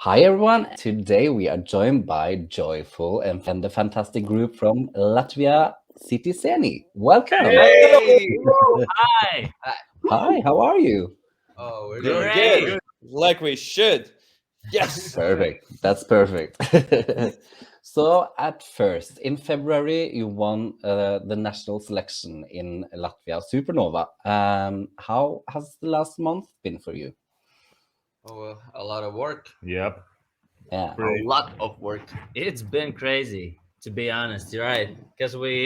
Hi everyone. Today we are joined by joyful and the fantastic group from Latvia, Citi Zēni. Welcome. Hey! Hi. Hi, how are you? Oh, we're Doing doing great. good. Like we should. Yes. Perfect. That's perfect. So at first, in February, you won the national selection in Latvia Supernova. How has the last month been for you? Oh, a lot of work. Yep. Yeah. A lot of work. It's been crazy, to be honest. You're right, because we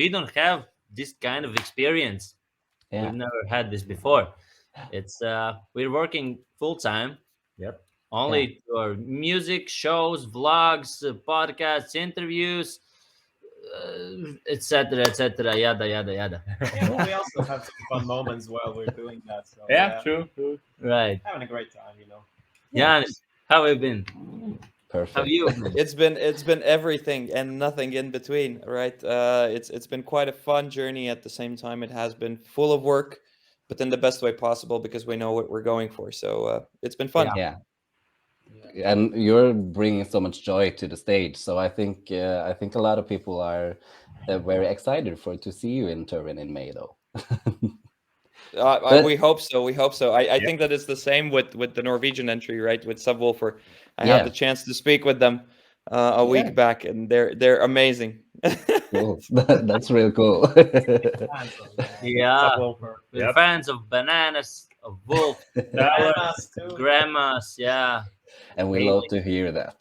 don't have this kind of experience. Yeah. We've never had this before. It's we're working full time, Yep. only for music shows, vlogs, podcasts, interviews, etc., etc., yada yada yada. Yeah, but we also have some fun moments while we're doing that. So Yeah, true. Right, having a great time. Giannis, how have you been? How have Perfect. you been? It's been everything and nothing in between, right? It's been quite a fun journey. At the same time, it has been full of work, but in the best way possible because we know what we're going for. So it's been fun. Yeah. And you're bringing so much joy to the stage, so I think a lot of people are very excited to see you in Turin in May, though. But We hope so. We hope so. I think that it's the same with the Norwegian entry, right? With Subwoofer, I had yeah, the chance to speak with them a Yeah. week back, and they're amazing. cool. That's real cool. Yeah, Subwoofer. we're Yep. fans of bananas, of wolf, Grandmas too. grandmas. Yeah, And we Really? love to hear that.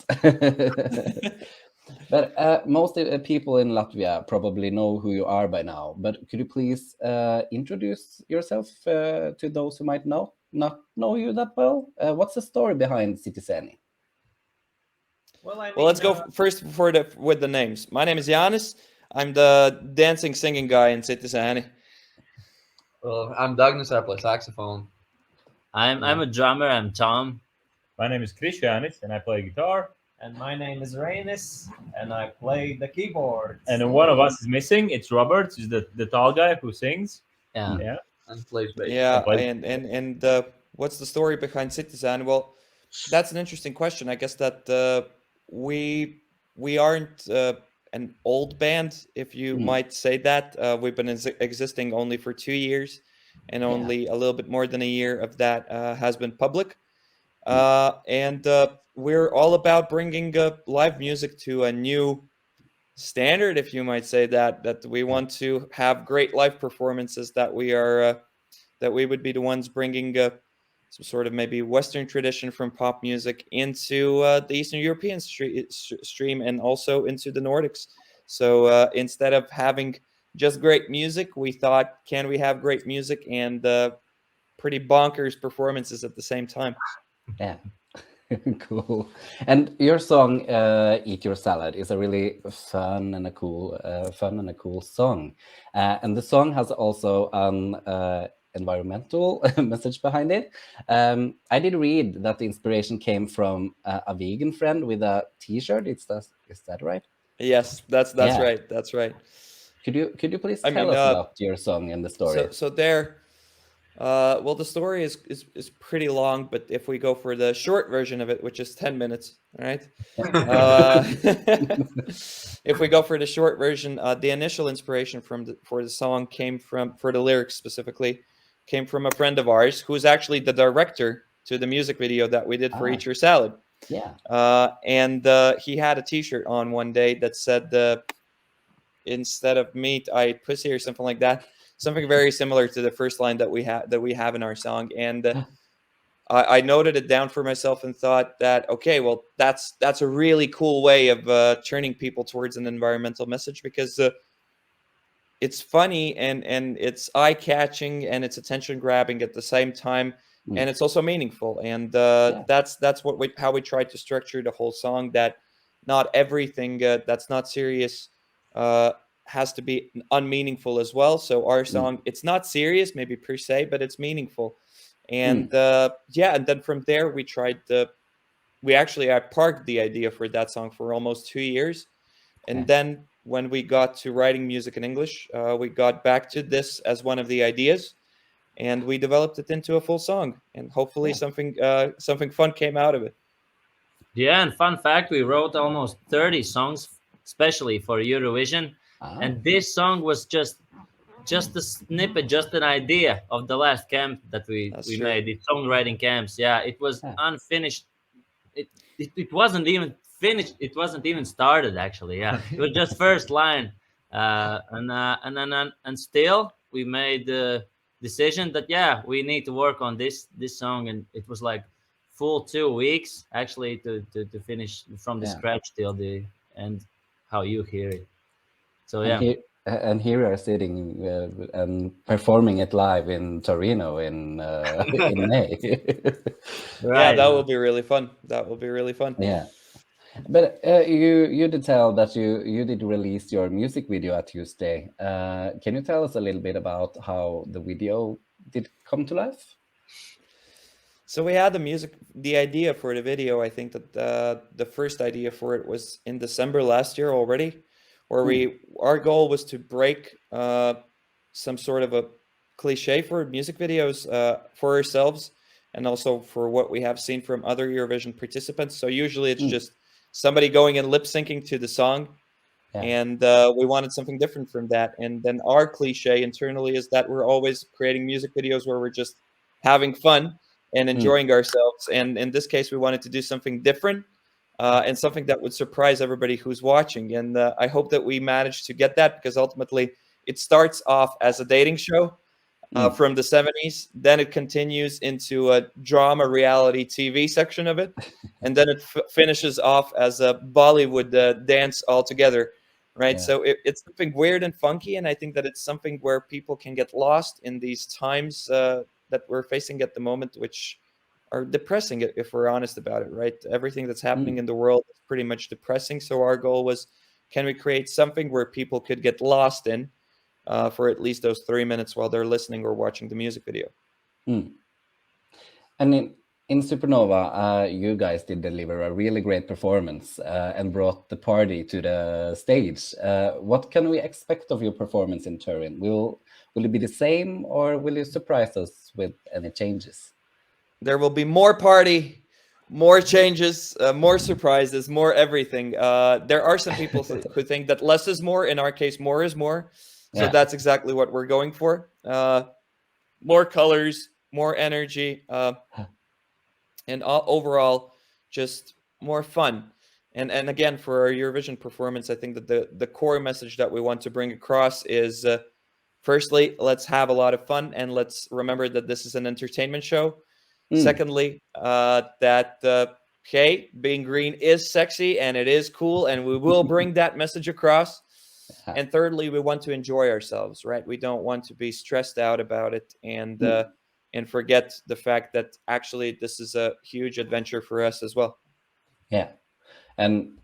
But most people in Latvia probably know who you are by now. But could you please introduce yourself to those who might not know you that well? What's the story behind Citi Zēni? Well, I mean, Well, let's go first with the names. My name is Giannis. I'm the dancing, singing guy in Citi Zni. Well, I'm Douglas. I play saxophone. I'm a drummer. I'm Tom. My name is Krišjānis and I play guitar. And my name is Rainis, and I play the keyboard. And one of us is missing. It's Robert, who's the tall guy who sings. Yeah. Yeah. And plays bass. Yeah, Like- and what's the story behind Citi Zni? Well, that's an interesting question. I guess that we aren't an old band, if you might say that. We've been existing only for 2 years, and only a little bit more than a year of that has been public. And we're all about bringing live music to a new standard, if you might say that. That we want to have great live performances. That we would be the ones bringing some sort of maybe Western tradition from pop music into the Eastern European stream and also into the Nordics. So instead of having just great music, we thought, can we have great music and pretty bonkers performances at the same time? Yeah. Cool. And your song "Eat Your Salad" is a really fun and a cool song, and the song has also an environmental message behind it. I did read that the inspiration came from a vegan friend with a T-shirt. Is that right? Yes, that's Yeah. right. That's right. Could you please I tell mean, us about your song and the story? So there. Well, the story is pretty long, but if we go for the short version of it, which is 10 minutes, all right? If we go for the short version, the initial inspiration for the song for the lyrics specifically, came from a friend of ours who's actually the director to the music video that we did for Eat Your Salad. Yeah. And he had a T-shirt on one day that said, instead of meat, I eat pussy, or something like that. Something very similar to the first line that we have in our song. And I noted it down for myself and thought that, okay, well, that's a really cool way of turning people towards an environmental message, because it's funny and it's eye-catching and it's attention-grabbing at the same time, and it's also meaningful. And that's how we tried to structure the whole song, that not everything that's not serious has to be unmeaningful as well. So our song, it's not serious maybe per se, but it's meaningful. And and then from there we tried I parked the idea for that song for almost 2 years. And then when we got to writing music in English, we got back to this as one of the ideas, and we developed it into a full song, and hopefully something fun came out of it. Yeah, and fun fact, we wrote almost 30 songs, especially for Eurovision, Ah, and this song was just a snippet, just an idea of the last camp that That's we true. made, the songwriting camps. Yeah, it was Yeah. unfinished. It wasn't even finished. It wasn't even started actually. Yeah, it was just first line, and still we made the decision that yeah, we need to work on this song, and it was like full 2 weeks actually to finish from the yeah. scratch till the end, how you hear it. So And yeah. here we are sitting and performing it live in Torino in in May. Yeah, Right. that will be really fun. That will be really fun. Yeah. But you did tell that you did release your music video at Tuesday. Can you tell us a little bit about how the video did come to life? So we had the idea for the video. I think that the first idea for it was in December last year already, where our goal was to break some sort of a cliche for music videos for ourselves, and also for what we have seen from other Eurovision participants. So usually it's just somebody going and lip syncing to the song, Yeah. and we wanted something different from that. And then our cliche internally is that we're always creating music videos where we're just having fun and enjoying ourselves. And in this case, we wanted to do something different and something that would surprise everybody who's watching. And I hope that we managed to get that, because ultimately it starts off as a dating show from the 70s. Then it continues into a drama reality TV section of it. And then it finishes off as a Bollywood dance altogether. Right. Yeah. So it's something weird and funky. And I think that it's something where people can get lost in these times that we're facing at the moment, which are depressing if we're honest about it, right? Everything that's happening in the world is pretty much depressing. So our goal was, can we create something where people could get lost in for at least those 3 minutes while they're listening or watching the music video? And in Supernova, you guys did deliver a really great performance and brought the party to the stage. What can we expect of your performance in Turin? Will it be the same, or will you surprise us with any changes? There will be more party, more changes, more surprises, more everything. There are some people who think that less is more. In our case, more is more. So that's exactly what we're going for. More colors, more energy, and overall, just more fun. And again, for our Eurovision performance, I think that the core message that we want to bring across is, firstly, let's have a lot of fun, and let's remember that this is an entertainment show. Secondly, that hey, being green is sexy and it is cool, and we will bring that message across. And thirdly, we want to enjoy ourselves, right? We don't want to be stressed out about it and forget the fact that actually this is a huge adventure for us as well. Yeah, and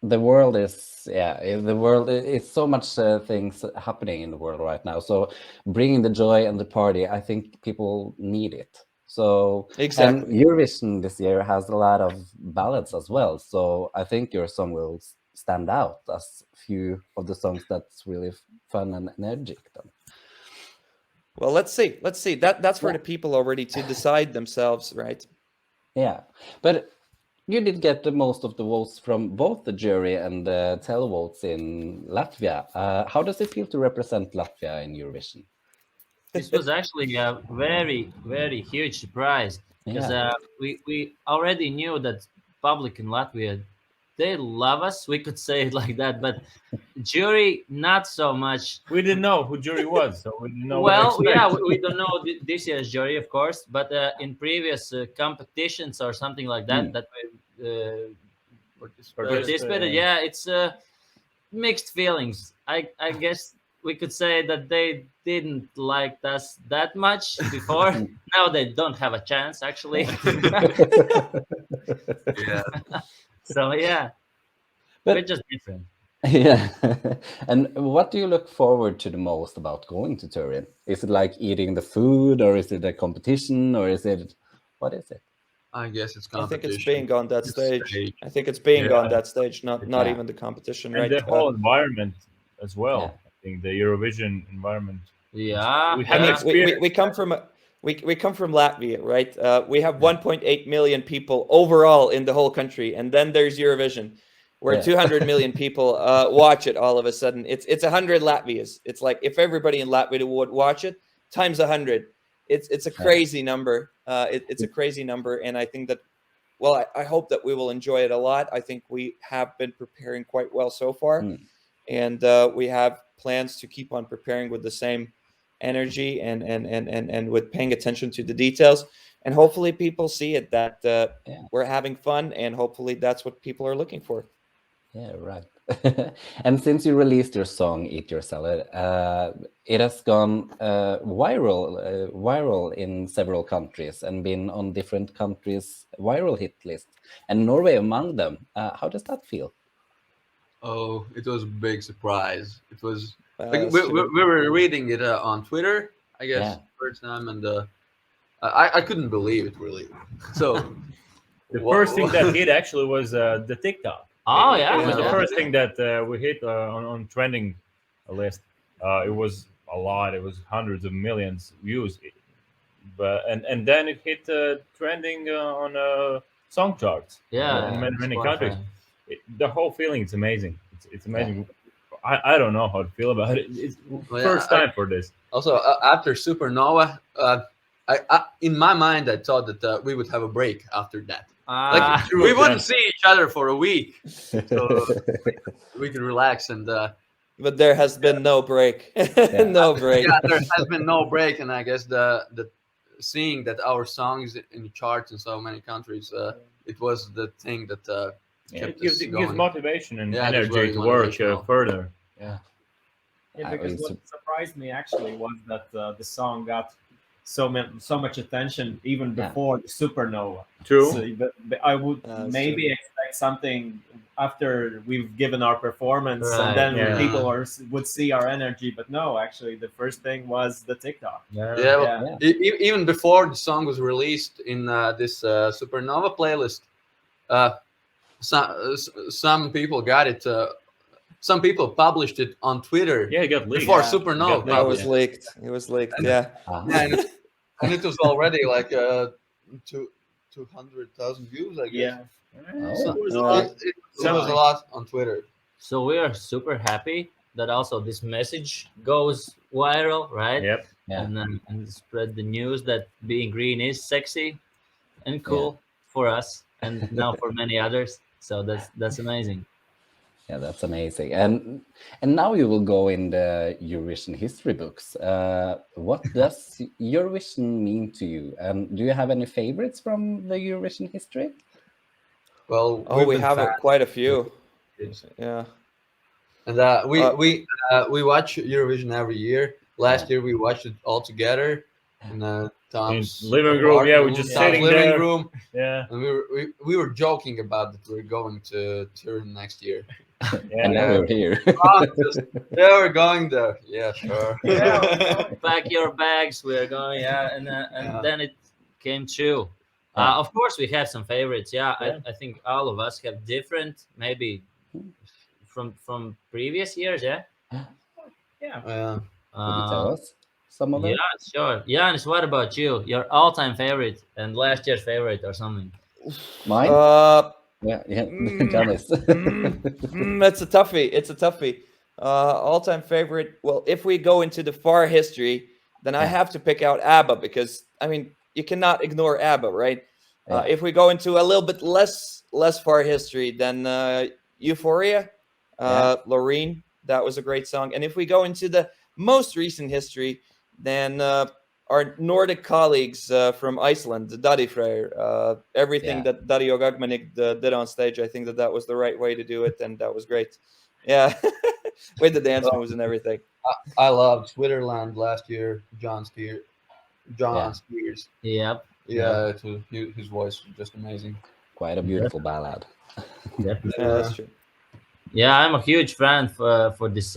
the world is it's so much things happening in the world right now. So bringing the joy and the party, I think people need it. So Exactly. And Eurovision this year has a lot of ballads as well. So I think your song will stand out as few of the songs that's really fun and energetic. Then. Well, let's see. That's for the people already to decide themselves, right? Yeah, but you did get the most of the votes from both the jury and the televotes in Latvia. How does it feel to represent Latvia in Eurovision? This was actually a very, very huge surprise, because we already knew that public in Latvia, they love us. We could say it like that, but jury not so much. We didn't know who jury was, so we didn't know Well, what to yeah, expect. we don't know this year's jury, of course, but in previous competitions or something like that, that we participated, yeah, it's mixed feelings. I guess we could say that they didn't like us that much before. Now they don't have a chance, actually. Yeah. So yeah, But- we're just different. Yeah. And what do you look forward to the most about going to Turin? Is it like eating the food, or is it a competition, or is it what is it? I guess it's I think competition. it's being on that It's stage. I think it's being Yeah. on that stage, not Yeah. even the competition, And right? the whole environment as well. Yeah. I think the Eurovision environment. Yeah, We I haven't mean, yeah. experienced. we come from we come from Latvia, right? We have 1.8 million people overall in the whole country, and then there's Eurovision, where 200 million people watch it. All of a sudden, it's 100 Latvias. It's like if everybody in Latvia would watch it times 100. It's a crazy number. It's a crazy number, and I think that. Well, I hope that we will enjoy it a lot. I think we have been preparing quite well so far, and we have plans to keep on preparing with the same energy and with paying attention to the details. And hopefully people see it that we're having fun, and hopefully that's what people are looking for. Yeah, right. And since you released your song "Eat Your Salad," it has gone viral in several countries and been on different countries' viral hit lists, and Norway among them. How does that feel? Oh, it was a big surprise. It was like That's we true. were reading it on Twitter, I guess, first time, and I couldn't believe it really. So The first thing that hit actually was the TikTok. Oh, It yeah, was the yeah. first thing that we hit on trending list. It was a lot. It was hundreds of millions views. And then it hit trending on song charts. Yeah, in many Spotify. countries. The whole feeling is amazing. It's amazing. I don't know how to feel about it. It's first time for this. Also, after Supernova, I in my mind I thought that we would have a break after that. Like True, we yeah. wouldn't see each other for a week, so we could relax and. But there has been no break. No break. Yeah, there has been no break, and I guess the seeing that our songs in the charts in so many countries, it was the thing that kept us It gives going. motivation and Yeah, it was energy very to work motivational. further. Yeah. Yeah, I because was- what surprised me actually was that the song got so much attention even Yeah. before the Supernova. True. So, but I would That's maybe expect something after we've given our performance, Right, and then yeah. people would see our energy. But no, actually, the first thing was the TikTok. Yeah, well, Yeah. even before the song was released in this Supernova playlist, some people got it. Some people published it on Twitter Yeah, it got leaked. before Yeah. Supernova. It got That published was leaked. It was leaked. Yeah. Yeah, and it was already like 200,000 views, I guess. Yeah. So Oh. it was a lot. It was a lot on Twitter. So we are super happy that also this message goes viral, right? Yep. Yeah. And spread the news that being green is sexy and cool for us, and now for many others. So that's amazing. Yeah, that's amazing. And now you will go in the Eurovision history books. What does Eurovision mean to you? And do you have any favorites from the Eurovision history? Well, Oh, we've we been have fans. quite a few. Yeah. And Uh, we watch Eurovision every year. Last year we watched it all together in Tom's living room. Yeah, we're just Tom's sitting living there. room, Yeah. and we were joking about that we're going to turn next year. Yeah. And now we're here. Yeah, we're going there. Yeah, sure. Pack your bags. We're going. Yeah, and Yeah. then it came true. Yeah. Of course, we have some favorites. Yeah, Yeah. I think all of us have different, maybe from previous years. Yeah. Yeah. Yeah. Could you tell us some of them? Yeah, sure. Janis, what about you? Your all-time favorite and last year's favorite or something? Mine? Yeah, Mm. Janice. It's a toughie. It's a toughie. All-time favorite. Well, if we go into the far history, then I Yeah. have to pick out ABBA because I mean you cannot ignore ABBA, right? Yeah. If we go into a little bit less far history, then Euphoria, Loreen, that was a great song. And if we go into the most recent history, then our Nordic colleagues from Iceland, the Daddy Freyr, everything Yeah. that Daddy Ogagmanik did on stage, I think that was the right way to do it, and that was great. Yeah, with the dance moves and everything. I loved Switzerland last year. John Spears. Yep. Yeah, his voice was just amazing. Quite a beautiful ballad. Definitely. Yeah, that's true. Yeah, I'm a huge fan for this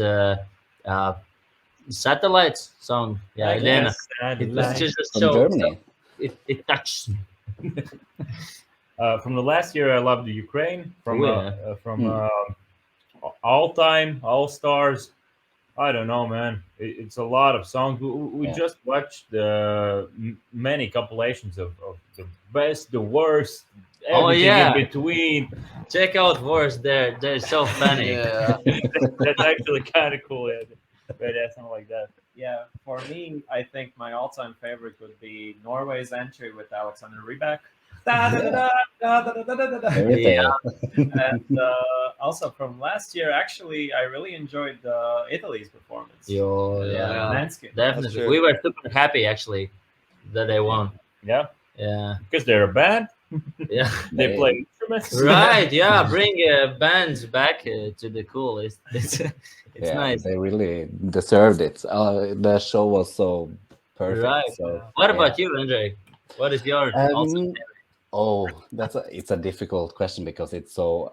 Satellites song. Yeah, Elena. It was just a From show. Germany. It touched me. From the last year, I loved the Ukraine. From Oh, yeah. all time, all stars. I don't know, man. It's a lot of songs. We Yeah. just watched many compilations of the best, the worst, Oh, everything yeah. in between. Check out Worst. They're so funny. Yeah. That's actually kind of cool. Yeah, but yeah, something like that. Yeah, for me, I think my all-time favorite would be Norway's entry with Alexander Rybak. Fairy Yeah. tale. And also from last year, actually, I really enjoyed Italy's performance. Yo, Yeah. yeah. Manskin. Definitely. true. We were super happy actually that they won. Yeah, Yeah. because they're a band. Yeah. They play instruments. Right. Yeah. Bring bands back to the cool. It's Yeah, nice. they really deserved it. The show was so perfect. Right. So What yeah. about you, Andre? What is your also? Oh, it's a difficult question because it's so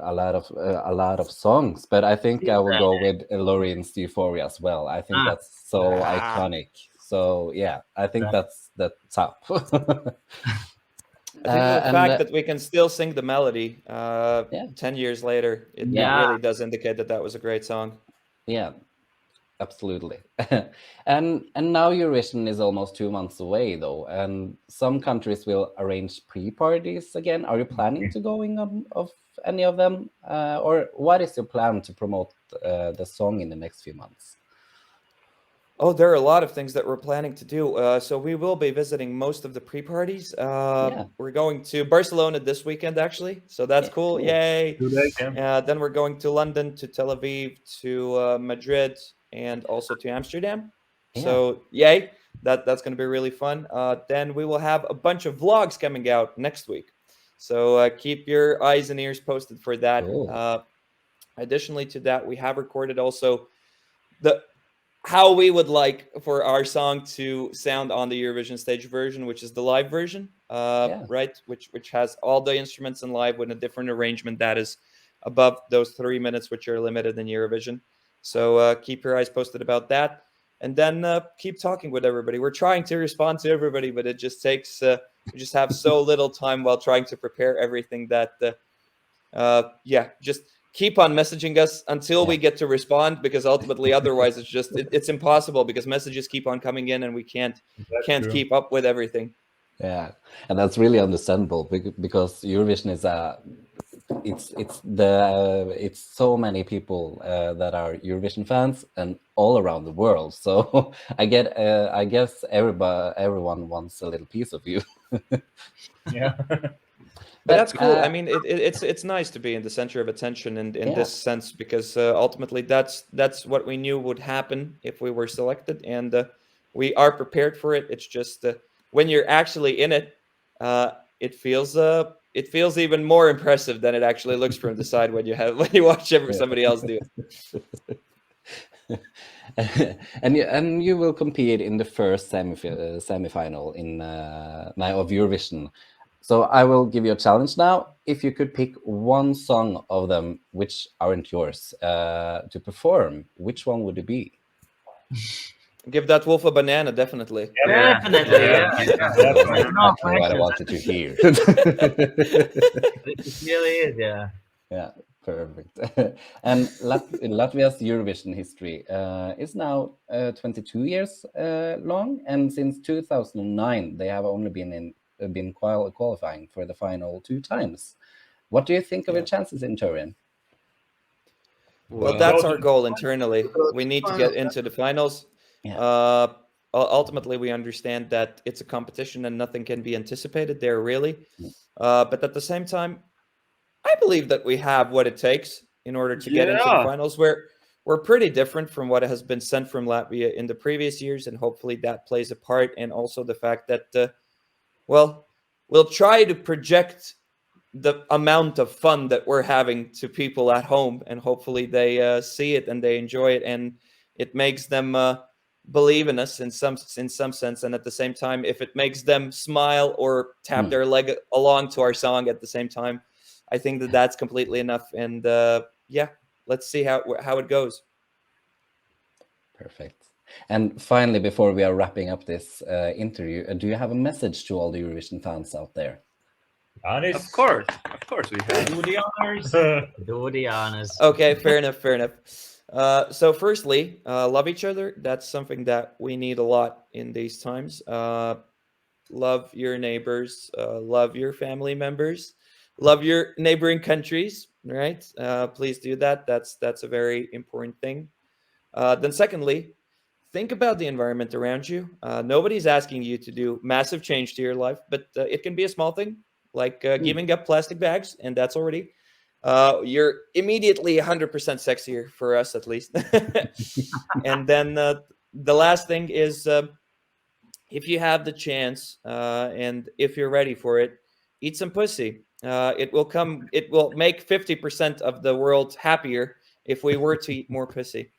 a lot of songs. But I think I will go with Lorien's Euphoria as well. I think Ah. that's so Ah. iconic. So yeah, I think Right. that's the top. I think the and, fact that we can still sing the melody Yeah. 10 years later, it Yeah. really does indicate that that was a great song. Yeah, absolutely. And now Eurovision is almost 2 months away though, and some countries will arrange pre-parties again. Are you planning to going on of any of them, or what is your plan to promote the song in the next few months? Oh, there are a lot of things that we're planning to do. So we will be visiting most of the pre-parties. Yeah. We're going to Barcelona this weekend, actually. So that's Yeah, cool. cool. Yay. 2 days, yeah. Then we're going to London, to Tel Aviv, to Madrid, and also to Amsterdam. Yeah. So yay. That's going to be really fun. Then we will have a bunch of vlogs coming out next week. So keep your eyes and ears posted for that. Cool. Additionally to that, we have recorded also how we would like for our song to sound on the Eurovision stage version, which is the live version, Yeah. right? Which has all the instruments in live with a different arrangement that is above those 3 minutes, which are limited in Eurovision. So keep your eyes posted about that, and then keep talking with everybody. We're trying to respond to everybody, but it just takes we just have so little time while trying to prepare everything that just keep on messaging us until we get to respond, because ultimately otherwise it's impossible, because messages keep on coming in and we can't true. keep up with everything. Yeah, and that's really understandable because Eurovision is it's so many people that are Eurovision fans and all around the world. So I guess everyone wants a little piece of you. Yeah. But that's cool. I mean, it's nice to be in the center of attention in Yeah. this sense, because ultimately that's what we knew would happen if we were selected, and we are prepared for it. It's just when you're actually in it, it feels even more impressive than it actually looks from the side when you watch somebody else do it. and you will compete in the first semifinal in of Eurovision. So I will give you a challenge now. If you could pick one song of them which aren't yours to perform, which one would it be? Give that wolf a banana, definitely. Definitely. Yeah. Definitely. No Exactly what I question. wanted to hear. It really is. Yeah. Yeah, perfect. And Latvia's Eurovision history is now 22 years long, and since 2009 they have only been qualifying for the final 2 times. What do you think of your chances in Turin? Well, that's our goal internally. We need to get into the finals. Yeah. Ultimately, we understand that it's a competition and nothing can be anticipated there, really. But at the same time, I believe that we have what it takes in order to get into the finals. We're pretty different from what has been sent from Latvia in the previous years, and hopefully that plays a part. And also the fact that, we'll try to project the amount of fun that we're having to people at home, and hopefully they see it and they enjoy it, and it makes them believe in us in some sense. And at the same time, if it makes them smile or tap their leg along to our song at the same time, I think that that's completely enough. And let's see how it goes. Perfect. And finally, before we are wrapping up this interview, do you have a message to all the Eurovision fans out there? Honest? Of course we have. Do the honors. Do the honors. Okay, fair enough. So firstly, love each other. That's something that we need a lot in these times. Love your neighbors, love your family members, love your neighboring countries, right? Please do that. That's a very important thing. Then secondly, think about the environment around you. Nobody's asking you to do massive change to your life, but it can be a small thing, like giving up plastic bags, and that's already you're immediately 100% sexier for us, at least. And then the last thing is, if you have the chance and if you're ready for it, eat some pussy. It will come. It will make 50% of the world happier if we were to eat more pussy.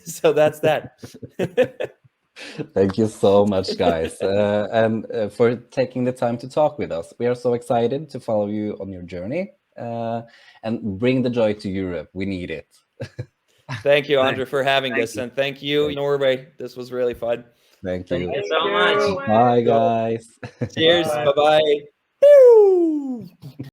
So that's that. Thank you so much, guys, and for taking the time to talk with us. We are so excited to follow you on your journey and bring the joy to Europe. We need it. Thank you, Andre, for having us, and thank you, Norway. This was really fun. Thank Thank you. you so much. Bye, guys. Cheers. Bye. Bye bye.